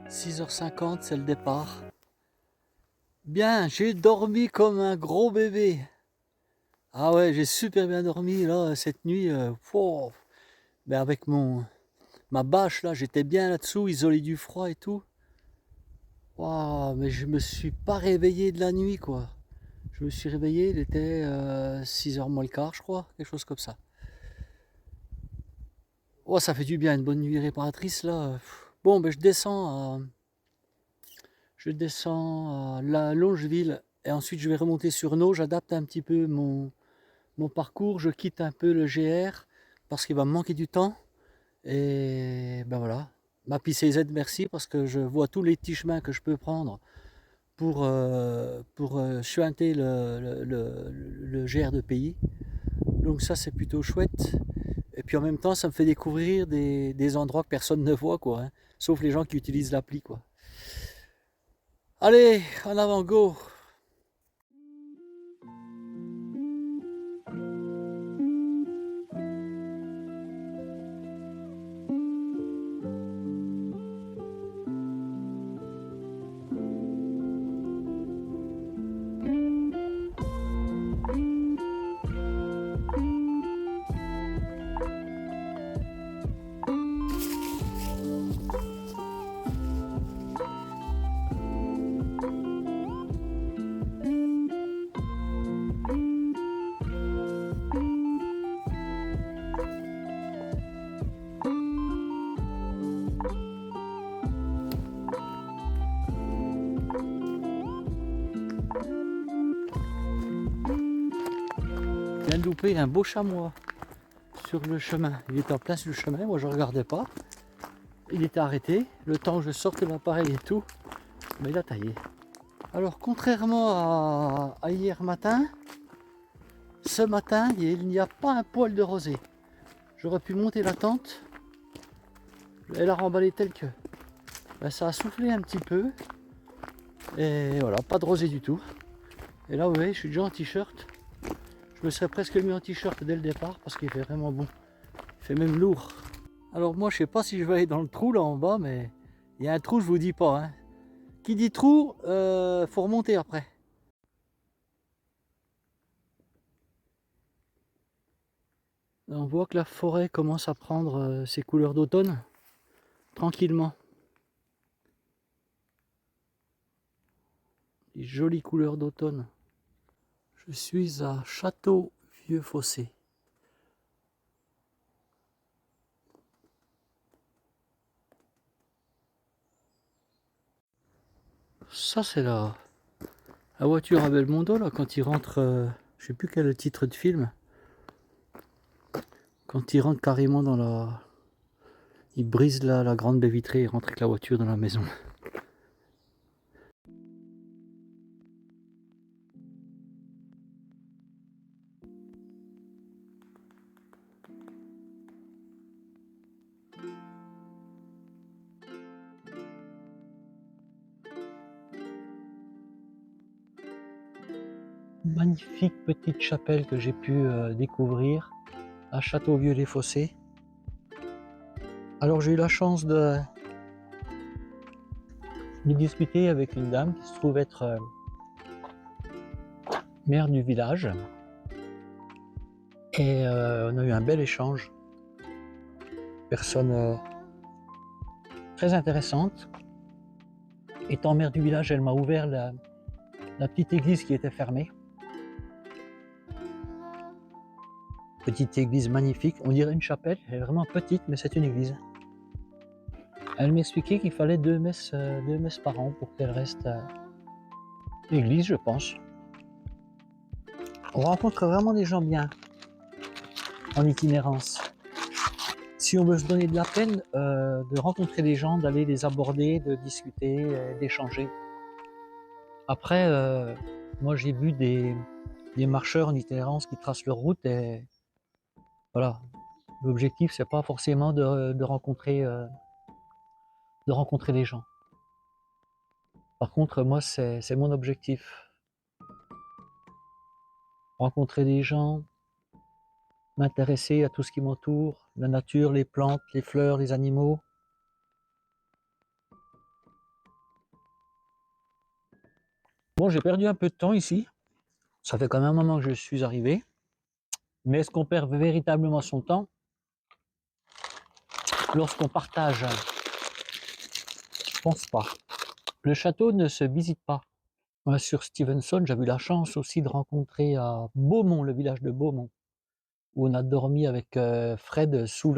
6h50, c'est le départ. Bien, j'ai dormi comme un gros bébé. Ah ouais, j'ai super bien dormi là cette nuit. Wow. Mais avec ma bâche là, j'étais bien là-dessous, isolé du froid et tout. Waouh, mais je me suis pas réveillé de la nuit quoi. Je me suis réveillé, il était 6h moins le quart, je crois, quelque chose comme ça. Oh, ça fait du bien, une bonne nuit réparatrice là. Bon, ben je descends à la Longeville et ensuite je vais remonter sur Nau. J'adapte un petit peu mon parcours, je quitte un peu le GR parce qu'il va me manquer du temps. Et ben voilà, ma PCZ, merci parce que je vois tous les petits chemins que je peux prendre pour chuinter le GR de pays. Donc ça c'est plutôt chouette. Et puis en même temps ça me fait découvrir des endroits que personne ne voit quoi, hein, sauf les gens qui utilisent l'appli quoi. Allez, en avant, go! Je viens de louper un beau chamois sur le chemin. Il était en place du chemin, moi je regardais pas. Il était arrêté, le temps que je sorte l'appareil et tout, mais il a taillé. Alors contrairement à hier matin, ce matin il n'y a pas un poil de rosée. J'aurais pu monter la tente, elle a remballé tel que. Ben, ça a soufflé un petit peu, et voilà, pas de rosée du tout. Et là vous voyez, je suis déjà en t-shirt. Je me serais presque mis en t-shirt dès le départ parce qu'il fait vraiment bon. Il fait même lourd. Alors moi je sais pas si je vais aller dans le trou là en bas, mais il y a un trou, je vous dis pas, hein. Qui dit trou, faut remonter après. On voit que la forêt commence à prendre ses couleurs d'automne, tranquillement. Des jolies couleurs d'automne. Je suis à Château-Vieux-Fossé. Ça c'est la voiture à Belmondo là, quand il rentre, je sais plus quel est le titre de film, quand il rentre carrément dans la... Il brise la grande baie vitrée et rentre avec la voiture dans la maison. Magnifique petite chapelle que j'ai pu découvrir à Château-Vieux-les-Fossés. Alors j'ai eu la chance de discuter avec une dame qui se trouve être maire du village et on a eu un bel échange. Personne très intéressante. Étant maire du village, elle m'a ouvert la petite église qui était fermée. Petite église magnifique, on dirait une chapelle, elle est vraiment petite mais c'est une église. Elle m'expliquait qu'il fallait deux messes par an pour qu'elle reste l'église, je pense. On rencontre vraiment des gens bien en itinérance. Si on veut se donner de la peine de rencontrer des gens, d'aller les aborder, de discuter, d'échanger. Après, moi j'ai vu des marcheurs en itinérance qui tracent leur route et voilà. L'objectif c'est pas forcément de rencontrer des gens. Par contre, moi c'est mon objectif. Rencontrer des gens, m'intéresser à tout ce qui m'entoure, la nature, les plantes, les fleurs, les animaux. Bon, j'ai perdu un peu de temps ici. Ça fait quand même un moment que je suis arrivé. Mais est-ce qu'on perd véritablement son temps lorsqu'on partage? Je pense pas. Le château ne se visite pas. Moi, sur Stevenson, j'ai eu la chance aussi de rencontrer à Beaumont, le village de Beaumont, où on a dormi avec Fred sous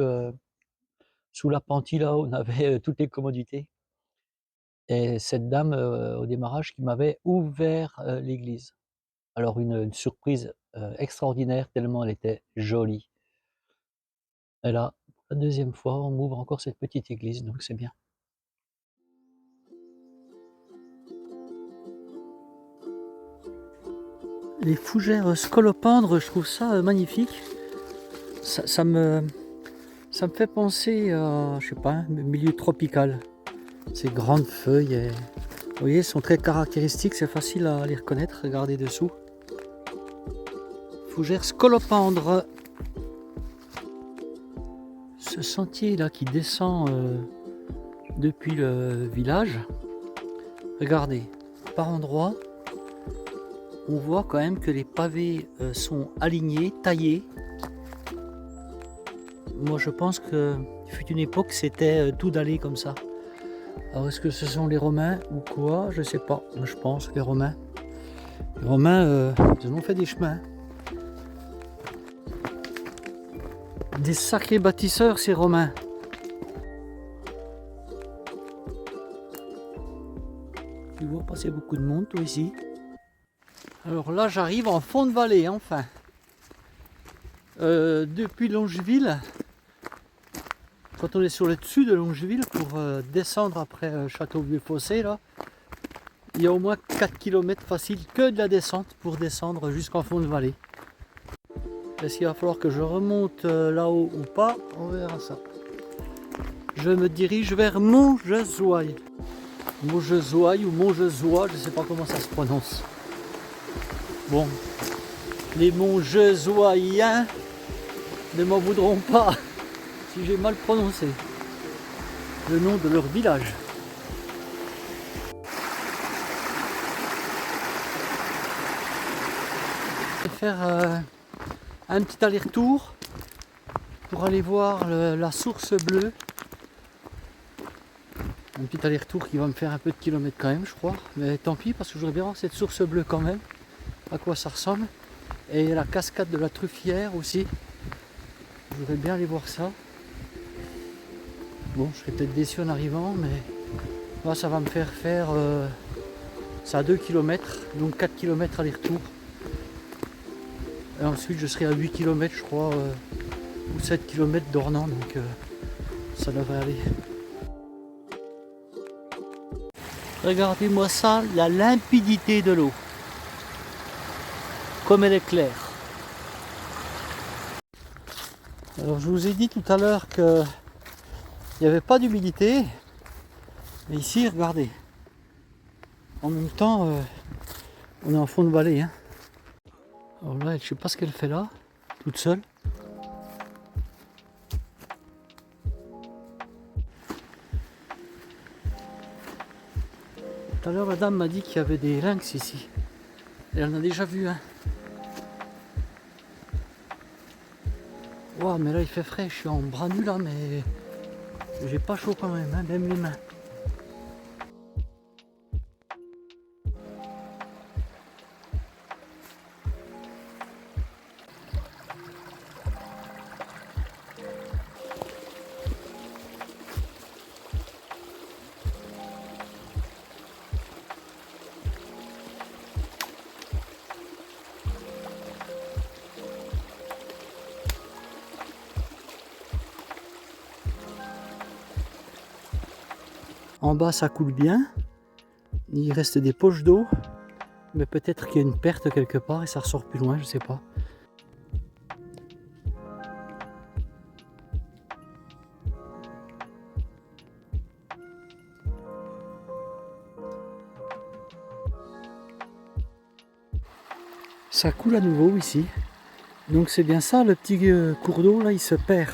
l'appentis, là, où on avait toutes les commodités. Et cette dame, au démarrage, qui m'avait ouvert l'église. Alors une surprise extraordinaire, tellement elle était jolie. Et là, la deuxième fois, on m'ouvre encore cette petite église, donc c'est bien. Les fougères scolopendres, je trouve ça magnifique. Ça me fait penser à, je sais pas, un milieu tropical. Ces grandes feuilles, vous voyez, sont très caractéristiques, c'est facile à les reconnaître, regardez dessous. Fougères scolopendres. Ce sentier là qui descend depuis le village, regardez, par endroits, on voit quand même que les pavés sont alignés, taillés. Moi je pense que fut une époque c'était tout dallé comme ça. Alors est-ce que ce sont les Romains ou quoi? Je sais pas, moi je pense les Romains. Les Romains, ils en ont fait des chemins. Des sacrés bâtisseurs ces Romains. Tu vois passer beaucoup de monde toi ici. Alors là j'arrive en fond de vallée enfin. Depuis Longeville, quand on est sur le dessus de Longeville pour descendre après Château-Vieux-Fossé, là, il y a au moins 4 km facile que de la descente pour descendre jusqu'en fond de vallée. Est-ce qu'il va falloir que je remonte là-haut ou pas? On verra ça. Je me dirige vers Montjezouaille. Montjezouaille ou Montjezois, je ne sais pas comment ça se prononce. Bon, les Montjezouaïens ne m'en voudront pas si j'ai mal prononcé le nom de leur village. Je vais faire un petit aller-retour pour aller voir la source bleue. Un petit aller-retour qui va me faire un peu de kilomètres quand même, je crois. Mais tant pis, parce que je voudrais bien voir cette source bleue quand même, à quoi ça ressemble. Et la cascade de la Truffière aussi. Je voudrais bien aller voir ça. Bon, je serais peut-être déçu en arrivant, mais là, ça va me faire ça à 2 km, donc 4 km aller-retour. Et ensuite, je serai à 8 km, je crois, ou 7 km d'Ornans, donc ça devrait aller. Regardez-moi ça, la limpidité de l'eau. Comme elle est claire. Alors, je vous ai dit tout à l'heure que il n'y avait pas d'humidité. Mais ici, regardez. En même temps, on est en fond de vallée. Hein. Alors là, je ne sais pas ce qu'elle fait là, toute seule. Tout à l'heure, la dame m'a dit qu'il y avait des lynx ici. Elle en a déjà vu un. Wow, mais là il fait frais, je suis en bras nu là, mais j'ai pas chaud quand même, hein, même les mains. En bas ça coule bien, il reste des poches d'eau, mais peut-être qu'il y a une perte quelque part et ça ressort plus loin, je sais pas. Ça coule à nouveau ici, donc c'est bien ça, le petit cours d'eau là il se perd.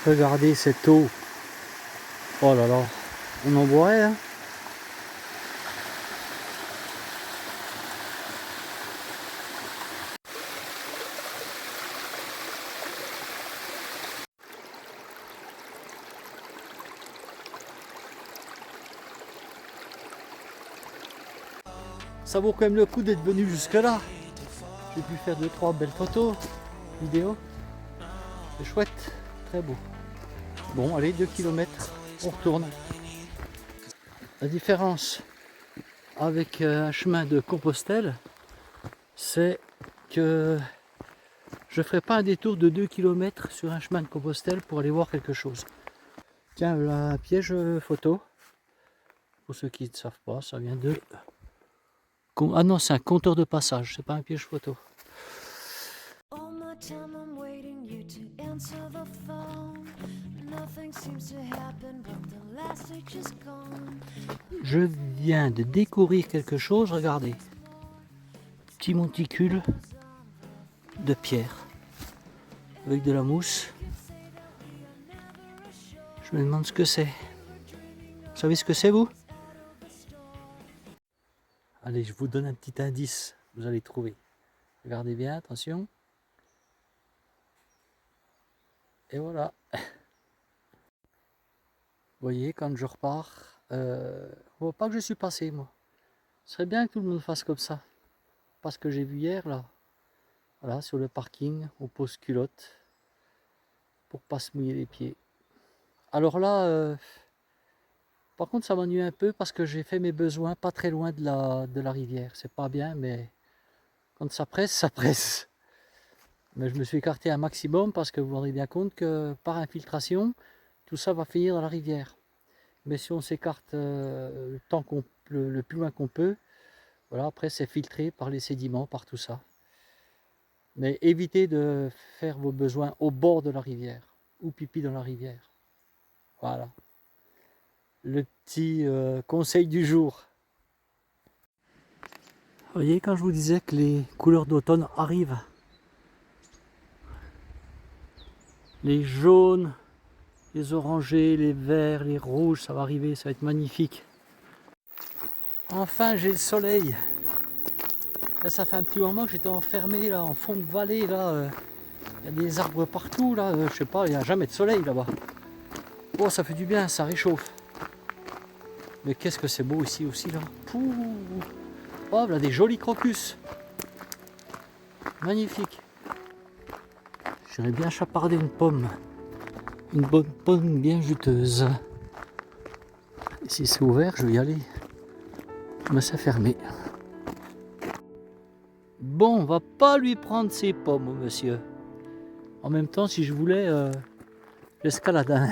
Regardez cette eau. Oh là là, on en boirait, hein. Ça vaut quand même le coup d'être venu jusque là. J'ai pu faire 2-3 belles photos, vidéos. C'est chouette, très beau. Bon, allez, 2 km, on retourne. La différence avec un chemin de Compostelle, c'est que je ne ferai pas un détour de 2 km sur un chemin de Compostelle pour aller voir quelque chose. Tiens, là, un piège photo. Pour ceux qui ne savent pas, ça vient de... Ah non, c'est un compteur de passage, c'est pas un piège photo. Je viens de découvrir quelque chose, regardez. Petit monticule de pierre avec de la mousse. Je me demande ce que c'est. Vous savez ce que c'est, vous? Allez, je vous donne un petit indice, vous allez trouver. Regardez bien, attention. Et voilà. Vous voyez, quand je repars, on voit pas que je suis passé, moi. Ce serait bien que tout le monde fasse comme ça. Parce que j'ai vu hier, là, voilà, sur le parking, on pose culotte pour pas se mouiller les pieds. Alors là, par contre, ça m'ennuie un peu parce que j'ai fait mes besoins pas très loin de la rivière. C'est pas bien, mais quand ça presse, ça presse. Mais je me suis écarté un maximum parce que vous vous rendez bien compte que par infiltration, tout ça va finir dans la rivière. Mais si on s'écarte le plus loin qu'on peut, voilà, après c'est filtré par les sédiments, par tout ça. Mais évitez de faire vos besoins au bord de la rivière ou pipi dans la rivière. Voilà. Le petit conseil du jour. Vous voyez, quand je vous disais que les couleurs d'automne arrivent, les jaunes, les orangés, les verts, les rouges, ça va arriver, ça va être magnifique. Enfin, j'ai le soleil. Là, ça fait un petit moment que j'étais enfermé là, en fond de vallée. Là, il y a des arbres partout. Là, je sais pas, il n'y a jamais de soleil là-bas. Oh, ça fait du bien, ça réchauffe. Mais qu'est-ce que c'est beau ici aussi là. Pouh. Oh, là, des jolis crocus. Magnifique. J'aurais bien chapardé une pomme. Une bonne pomme bien juteuse. Et si c'est ouvert, je vais y aller. Mais c'est fermé. Bon, on va pas lui prendre ses pommes au monsieur. En même temps, si je voulais l'escaladin.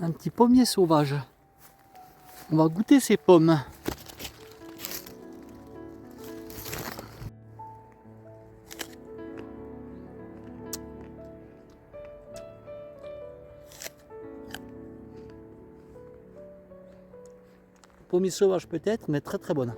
Un petit pommier sauvage. On va goûter ces pommes. Pommier sauvage peut-être, mais très très bonne.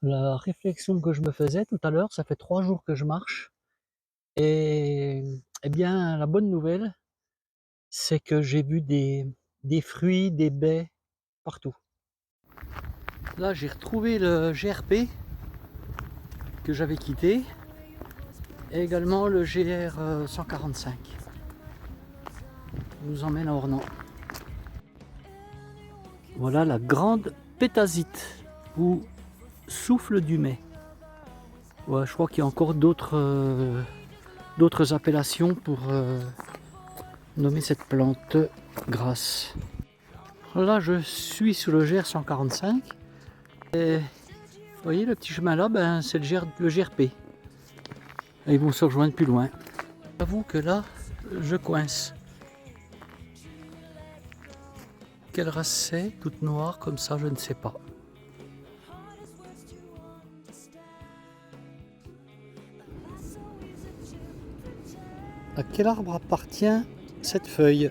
La réflexion que je me faisais tout à l'heure, ça fait 3 jours que je marche. Et eh bien, la bonne nouvelle, c'est que j'ai vu des fruits, des baies partout. Là, j'ai retrouvé le GRP que j'avais quitté et également le GR 145. Il nous emmène à Ornans. Voilà la grande pétasite ou souffle du mai. Ouais, je crois qu'il y a encore d'autres appellations pour nommer cette plante grasse. Là, je suis sur le GR 145. Et vous voyez le petit chemin là, ben, c'est le GRP. Et ils vont se rejoindre plus loin. J'avoue que là, je coince. quelle race c'est, toute noire comme ça, je ne sais pas. À quel arbre appartient cette feuille?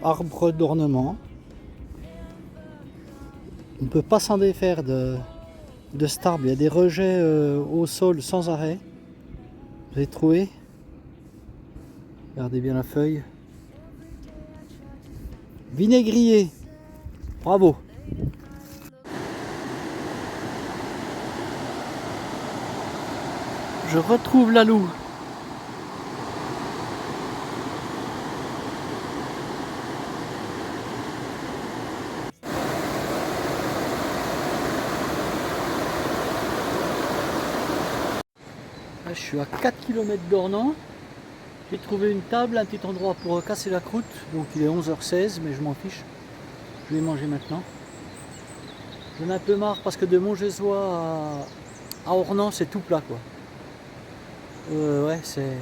Arbre d'ornement. On ne peut pas s'en défaire de cet arbre. Il y a des rejets au sol sans arrêt. Vous avez trouvé? Regardez bien la feuille. Vinaigrier. Bravo. Je retrouve la loue. Là, je suis à 4 km d'Ornans. J'ai trouvé une table, un petit endroit pour casser la croûte. Donc il est 11h16, mais je m'en fiche. Je vais manger maintenant. J'en ai un peu marre parce que de Montgesois à Ornans, c'est tout plat quoi. Ouais, c'est...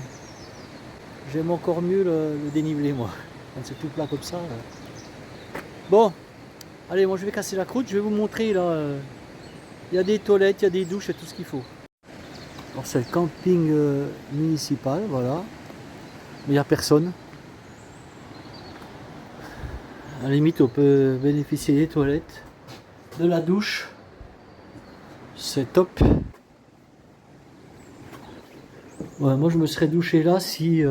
J'aime encore mieux le dénivelé moi. Quand c'est tout plat comme ça. Bon, allez, moi je vais casser la croûte. Je vais vous montrer là. Il y a des toilettes, il y a des douches et tout ce qu'il faut. Alors c'est le camping municipal, voilà. Mais il n'y a personne. À la limite, on peut bénéficier des toilettes, de la douche. C'est top. Ouais, moi, je me serais douché là si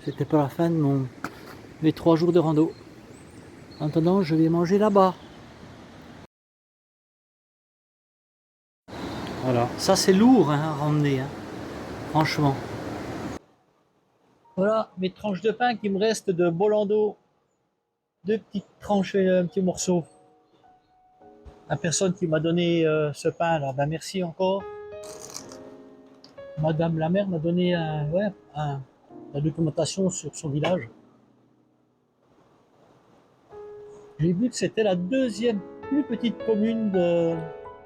c'était pas la fin de mes 3 jours de rando. En attendant, je vais manger là-bas. Voilà. Ça, c'est lourd hein, à ramener, hein. Franchement. Voilà mes tranches de pain qui me restent de Bolando. 2 petites tranches et un petit morceau. La personne qui m'a donné ce pain là, ben merci encore. Madame la maire m'a donné la documentation sur son village. J'ai vu que c'était la 2e plus petite commune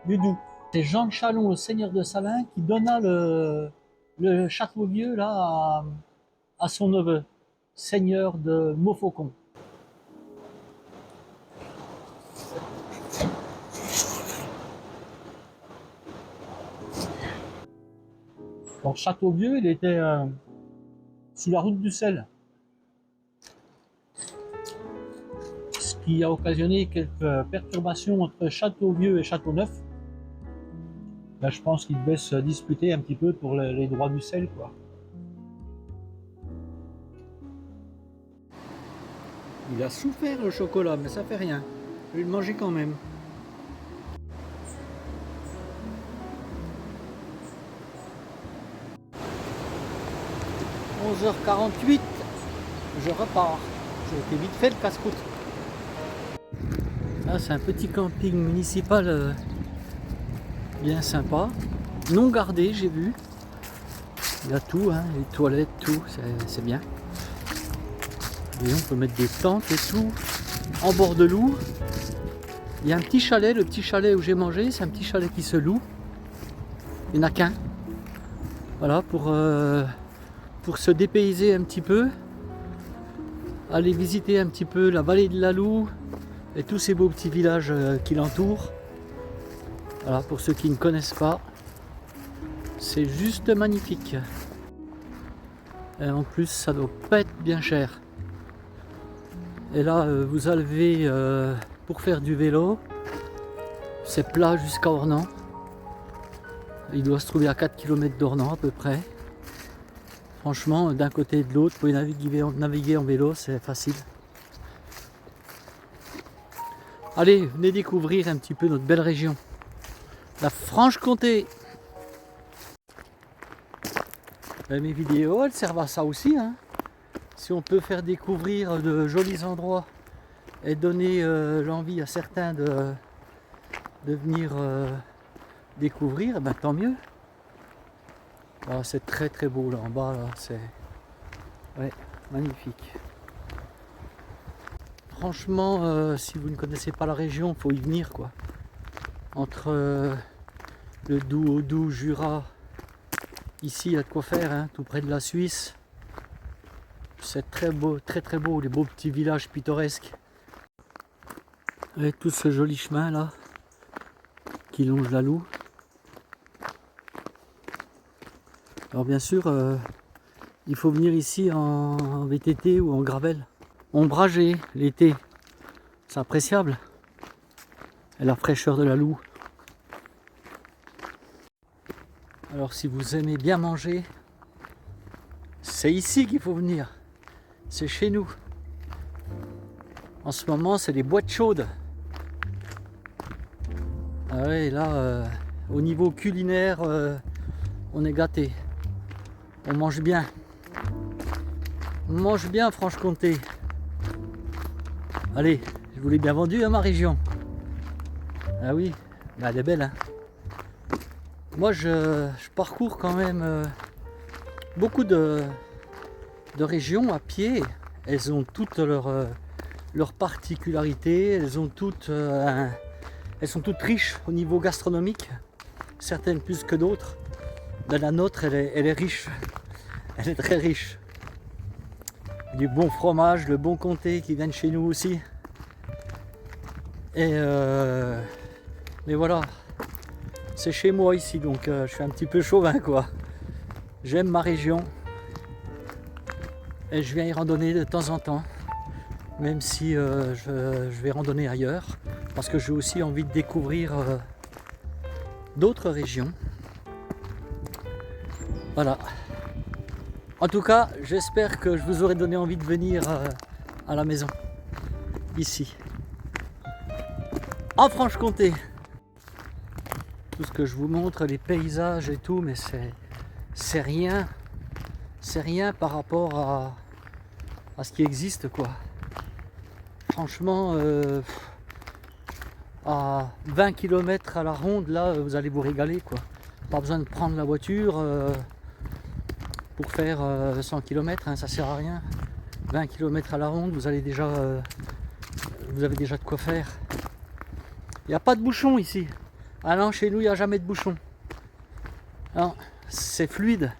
du Doubs. C'est Jean de Chalon, le seigneur de Salins, qui donna le château vieux là à son neveu, seigneur de Montfaucon. Donc Châteauvieux, il était sous la route du sel. Ce qui a occasionné quelques perturbations entre Châteauvieux et Châteauneuf. Là, je pense qu'ils devaient se disputer un petit peu pour les droits du sel, quoi. Il a souffert le chocolat, mais ça fait rien. Je vais le manger quand même. 11h48, je repars. Ça a été vite fait le casse-croûte. Là, c'est un petit camping municipal bien sympa. Non gardé, j'ai vu. Il y a tout, hein, les toilettes, tout, c'est bien. Et on peut mettre des tentes et tout. En bord de l'eau. Il y a un petit chalet, le petit chalet où j'ai mangé, c'est un petit chalet qui se loue. Il n'y en a qu'un. Voilà, pour se dépayser un petit peu. Aller visiter un petit peu la vallée de la Loue et tous ces beaux petits villages qui l'entourent. Voilà, pour ceux qui ne connaissent pas, c'est juste magnifique. Et en plus, ça doit pas être bien cher. Et là, vous allez pour faire du vélo. C'est plat jusqu'à Ornans. Il doit se trouver à 4 km d'Ornans à peu près. Franchement, d'un côté et de l'autre, pour naviguer en vélo, c'est facile. Allez, venez découvrir un petit peu notre belle région. La Franche-Comté. Mes vidéos, elles servent à ça aussi, hein. Si on peut faire découvrir de jolis endroits et donner l'envie à certains de venir découvrir, ben tant mieux. Ah, c'est très très beau là en bas, là, c'est magnifique. Franchement, si vous ne connaissez pas la région, il faut y venir quoi. Entre le Doubs, Haut-Doubs, Jura, ici il y a de quoi faire, hein, tout près de la Suisse. C'est très beau, très très beau, les beaux petits villages pittoresques. Avec tout ce joli chemin là qui longe la Loue. Alors bien sûr, il faut venir ici en VTT ou en gravel. Ombragé l'été, c'est appréciable. Et la fraîcheur de la Loue. Alors si vous aimez bien manger, c'est ici qu'il faut venir. C'est chez nous. En ce moment, c'est les boîtes chaudes. Ah ouais, là, au niveau culinaire, on est gâté. On mange bien. On mange bien, Franche-Comté. Allez, je vous l'ai bien vendu à ma région. Ah oui, bah, elle est belle. Hein. Moi, je parcours quand même beaucoup de régions à pied. Elles ont toutes leurs particularités. Elles sont toutes riches au niveau gastronomique. Certaines plus que d'autres. Ben, la nôtre, elle est riche. Elle est très riche. Du bon fromage, le bon comté qui vient de chez nous aussi. Et mais voilà, c'est chez moi ici, donc je suis un petit peu chauvin quoi. J'aime ma région et je viens y randonner de temps en temps, même si je vais randonner ailleurs, parce que j'ai aussi envie de découvrir d'autres régions. Voilà. En tout cas, j'espère que je vous aurai donné envie de venir à la maison, ici, en Franche-Comté. Tout ce que je vous montre, les paysages et tout, mais c'est rien par rapport à ce qui existe quoi. Franchement, à 20 km à la ronde, là, vous allez vous régaler quoi. Pas besoin de prendre la voiture pour faire 100 km, hein, ça sert à rien. 20 km à la ronde, vous avez déjà de quoi faire. Il n'y a pas de bouchon ici. Ah non, chez nous, il n'y a jamais de bouchon. Non, c'est fluide.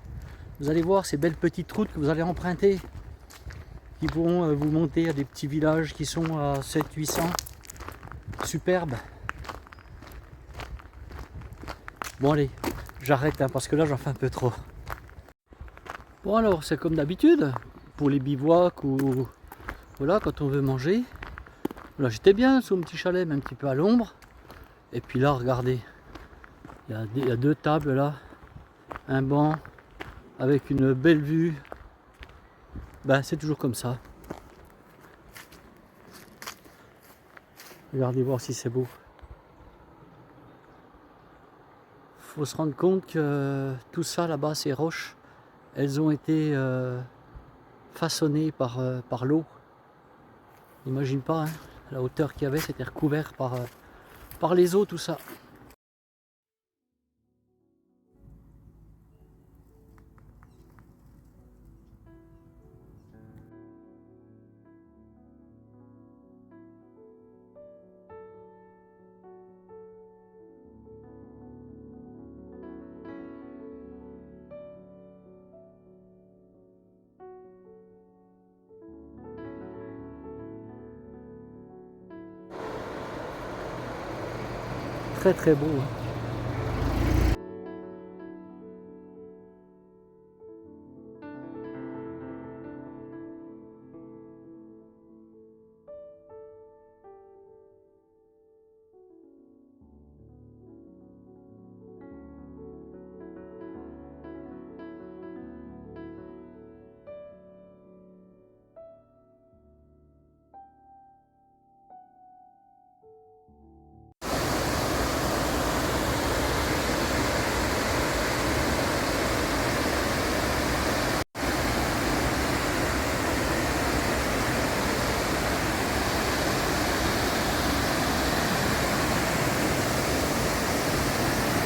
Vous allez voir ces belles petites routes que vous allez emprunter qui vont vous monter à des petits villages qui sont à 700-800. Superbe. Bon allez, j'arrête hein, parce que là j'en fais un peu trop. Bon alors, c'est comme d'habitude, pour les bivouacs ou voilà, quand on veut manger. Là j'étais bien sur mon petit chalet, mais un petit peu à l'ombre. Et puis là, regardez, il y a deux tables là, un banc avec une belle vue. Ben, c'est toujours comme ça. Regardez voir si c'est beau. Faut se rendre compte que tout ça là-bas, ces roches, elles ont été façonnées par l'eau. Imagine pas, hein, la hauteur qu'il y avait, c'était recouvert par les eaux, tout ça. Très très beau. Hein.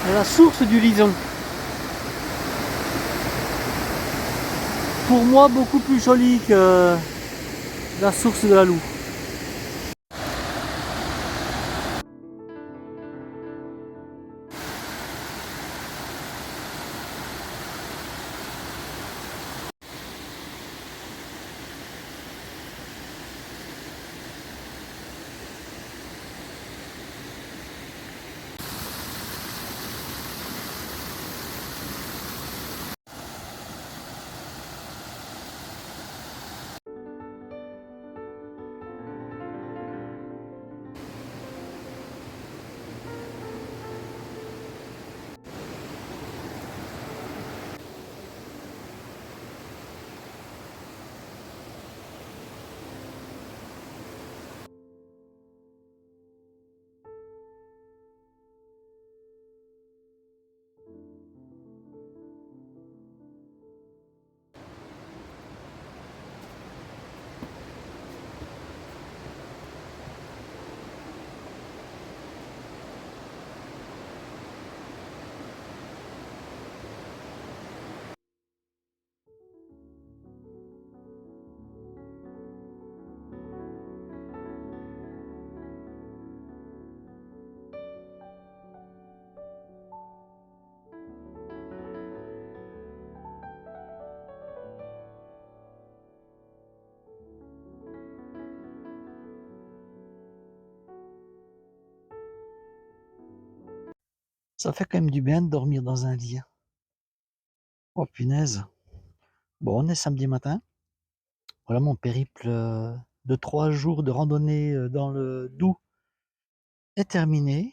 À la source du Lison. Pour moi, beaucoup plus jolie que la source de la Loue. Ça fait quand même du bien de dormir dans un lit. Oh punaise. Bon, on est samedi matin. Voilà mon périple de 3 jours de randonnée dans le Doubs est terminé.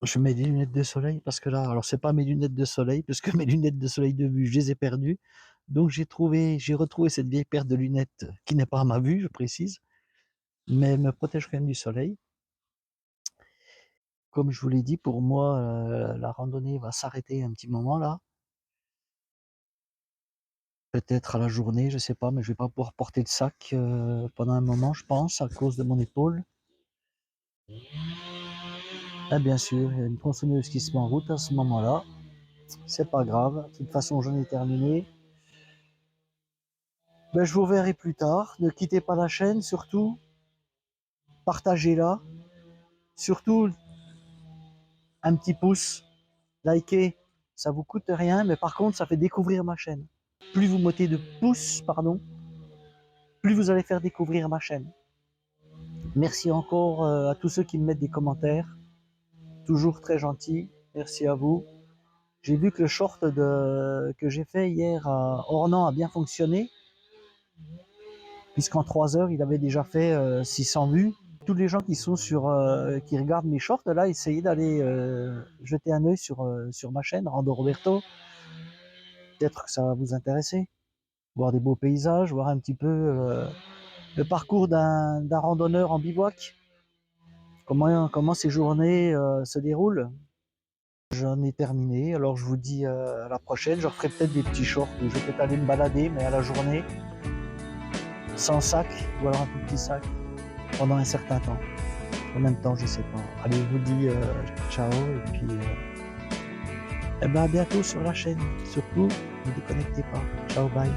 Je mets des lunettes de soleil parce que là, alors c'est pas mes lunettes de soleil, parce que mes lunettes de soleil de vue, je les ai perdues. Donc j'ai retrouvé cette vieille paire de lunettes qui n'est pas à ma vue, je précise, mais elle me protège quand même du soleil. Comme je vous l'ai dit, pour moi, la randonnée va s'arrêter un petit moment là. Peut-être à la journée, je sais pas, mais je vais pas pouvoir porter le sac pendant un moment, je pense, à cause de mon épaule. Et bien sûr, il y a une tronçonneuse qui se met en route à ce moment-là. C'est pas grave, de toute façon, j'en ai terminé. Ben, je vous verrai plus tard. Ne quittez pas la chaîne, surtout. Partagez-la. Surtout, un petit pouce. Likez. Ça vous coûte rien, mais par contre, ça fait découvrir ma chaîne. Plus vous mettez de pouces, pardon, plus vous allez faire découvrir ma chaîne. Merci encore à tous ceux qui me mettent des commentaires. Toujours très gentil. Merci à vous. J'ai vu que le short que j'ai fait hier à Ornans a bien fonctionné, puisqu'en 3 heures, il avait déjà fait 600 vues. Tous les gens qui sont qui regardent mes shorts, là, essayez d'aller jeter un œil sur ma chaîne, Rando Roberto. Peut-être que ça va vous intéresser. Voir des beaux paysages, voir un petit peu le parcours d'un randonneur en bivouac. Comment ces journées se déroulent. J'en ai terminé, alors je vous dis à la prochaine. Je referai peut-être des petits shorts où je vais peut-être aller me balader, mais à la journée, sans sac, ou alors un tout petit sac, pendant un certain temps. En même temps, je sais pas. Allez, je vous dis ciao, et puis à bientôt sur la chaîne. Surtout, ne déconnectez pas. Ciao, bye.